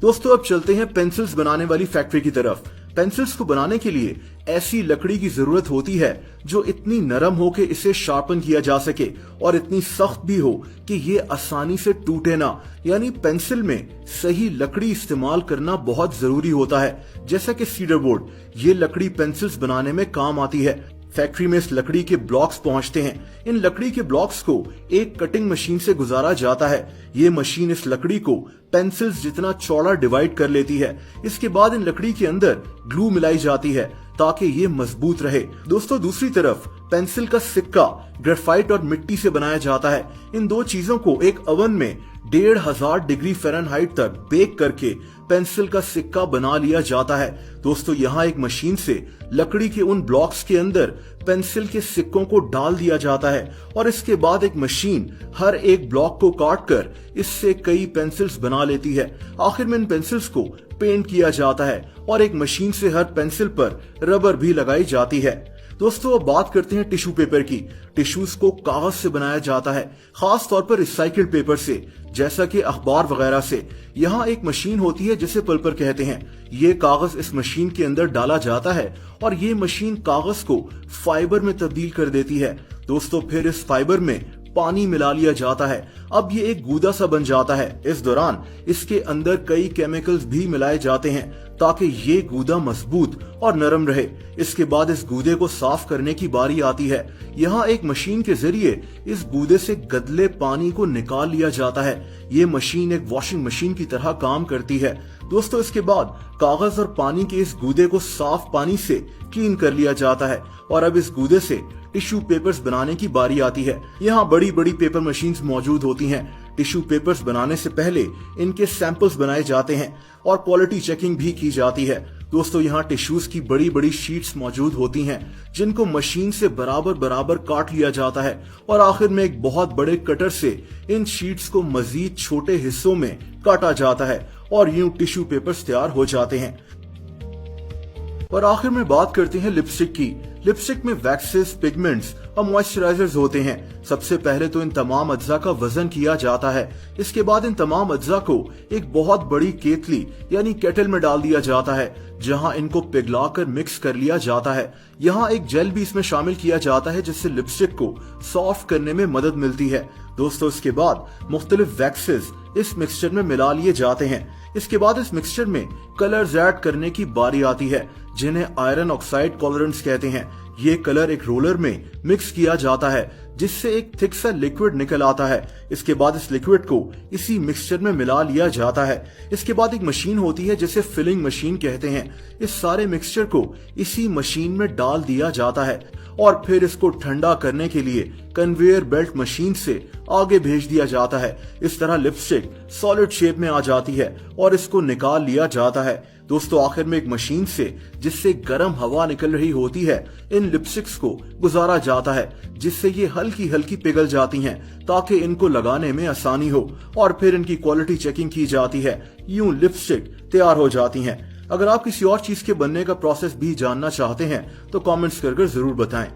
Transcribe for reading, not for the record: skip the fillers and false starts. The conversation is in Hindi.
दोस्तों अब चलते हैं पेंसिल्स बनाने वाली फैक्ट्री की तरफ। पेंसिल्स को बनाने के लिए ऐसी लकड़ी की जरूरत होती है जो इतनी नरम हो कि इसे शार्पन किया जा सके और इतनी सख्त भी हो कि ये आसानी से टूटे ना। यानी पेंसिल में सही लकड़ी इस्तेमाल करना बहुत जरूरी होता है। जैसा कि सीडर बोर्ड, ये लकड़ी पेंसिल्स बनाने में काम आती है। फैक्ट्री में इस लकड़ी के ब्लॉक्स पहुंचते हैं। इन लकड़ी के ब्लॉक्स को एक कटिंग मशीन से गुजारा जाता है। ये मशीन इस लकड़ी को पेंसिल्स जितना चौड़ा डिवाइड कर लेती है। इसके बाद इन लकड़ी के अंदर ग्लू मिलाई जाती है ताकि ये मजबूत रहे। दोस्तों दूसरी तरफ पेंसिल का सिक्का ग्रेफाइट और मिट्टी से बनाया जाता है। इन दो चीजों को एक ओवन में 1500 डिग्री फ़ारेनहाइट तक बेक करके पेंसिल का सिक्का बना लिया जाता है। दोस्तों यहाँ एक मशीन से लकड़ी के उन ब्लॉक्स के अंदर पेंसिल के सिक्कों को डाल दिया जाता है और इसके बाद एक मशीन हर एक ब्लॉक को काट कर इससे कई पेंसिल्स बना लेती है। आखिर में इन पेंसिल्स को पेंट किया जाता है और एक मशीन से हर पेंसिल पर रबर भी लगाई जाती है। दोस्तों अब बात करते हैं टिश्यू पेपर की। टिश्यूज को कागज से बनाया जाता है, खास तौर पर रिसाइकिल्ड पेपर से, जैसा कि अखबार वगैरह से। यहाँ एक मशीन होती है जिसे पल्पर कहते हैं। ये कागज इस मशीन के अंदर डाला जाता है और ये मशीन कागज को फाइबर में तब्दील कर देती है। दोस्तों फिर इस फाइबर में पानी मिला लिया जाता है। अब ये एक गूदा सा बन जाता है। इस दौरान इसके अंदर कई केमिकल्स भी मिलाए जाते हैं ताकि ये गूदा मजबूत और नरम रहे। इसके बाद इस गूदे को साफ करने की बारी आती है। यहाँ एक मशीन के जरिए इस गूदे से गदले पानी को निकाल लिया जाता है। ये मशीन एक वॉशिंग मशीन की तरह काम करती है। दोस्तों इसके बाद कागज और पानी के इस गूदे को साफ पानी से क्लीन कर लिया जाता है और अब इस गूदे से टिश्यू पेपर्स बनाने की बारी आती है। यहाँ बड़ी बड़ी पेपर मशीन्स मौजूद होती हैं। टिश्यू पेपर्स बनाने से पहले इनके सैंपल्स बनाए जाते हैं और क्वालिटी चेकिंग भी की जाती है। दोस्तों यहाँ टिश्यूज की बड़ी बड़ी शीट्स मौजूद होती हैं जिनको मशीन से बराबर बराबर काट लिया जाता है और आखिर में एक बहुत बड़े कटर से इन शीट्स को मजीद छोटे हिस्सों में काटा जाता है और यूं टिश्यू पेपर्स तैयार हो जाते हैं। और आखिर में बात करते हैं लिपस्टिक की। लिपस्टिक में वैक्सेस, पिगमेंट्स और मॉइस्चराइजर्स होते हैं। सबसे पहले तो इन तमाम अज्जा का वजन किया जाता है। इसके बाद इन तमाम अज्जा को एक बहुत बड़ी केतली यानी केटल में डाल दिया जाता है जहां इनको पिघलाकर मिक्स कर लिया जाता है। यहाँ एक जेल भी इसमें शामिल किया जाता है जिससे लिपस्टिक को सॉफ्ट करने में मदद मिलती है। दोस्तों इसके बाद मुख्तलिफ वैक्सेस इस मिक्सचर में मिला लिए जाते हैं। इसके बाद इस मिक्सचर में कलर्स ऐड करने की बारी आती है जिन्हें आयरन ऑक्साइड कलरेंट्स कहते हैं। ये कलर एक रोलर में मिक्स किया जाता है जिससे एक थिक सा लिक्विड निकल आता है। इसके बाद इस लिक्विड को इसी मिक्सचर में मिला लिया जाता है। इसके बाद एक मशीन होती है जिसे फिलिंग मशीन कहते हैं। इस सारे मिक्सचर को इसी मशीन में डाल दिया जाता है और फिर इसको ठंडा करने के लिए कन्वेयर बेल्ट मशीन से आगे भेज दिया जाता है। इस तरह लिपस्टिक सॉलिड शेप में आ जाती है और इसको निकाल लिया जाता है। दोस्तों आखिर में एक मशीन से जिससे गर्म हवा निकल रही होती है इन लिपस्टिक्स को गुजारा जाता है जिससे ये हल्की हल्की पिघल जाती हैं ताकि इनको लगाने में आसानी हो और फिर इनकी क्वालिटी चेकिंग की जाती है। यूं लिपस्टिक तैयार हो जाती हैं। अगर आप किसी और चीज के बनने का प्रोसेस भी जानना चाहते हैं तो कमेंट्स कर जरूर बताएं।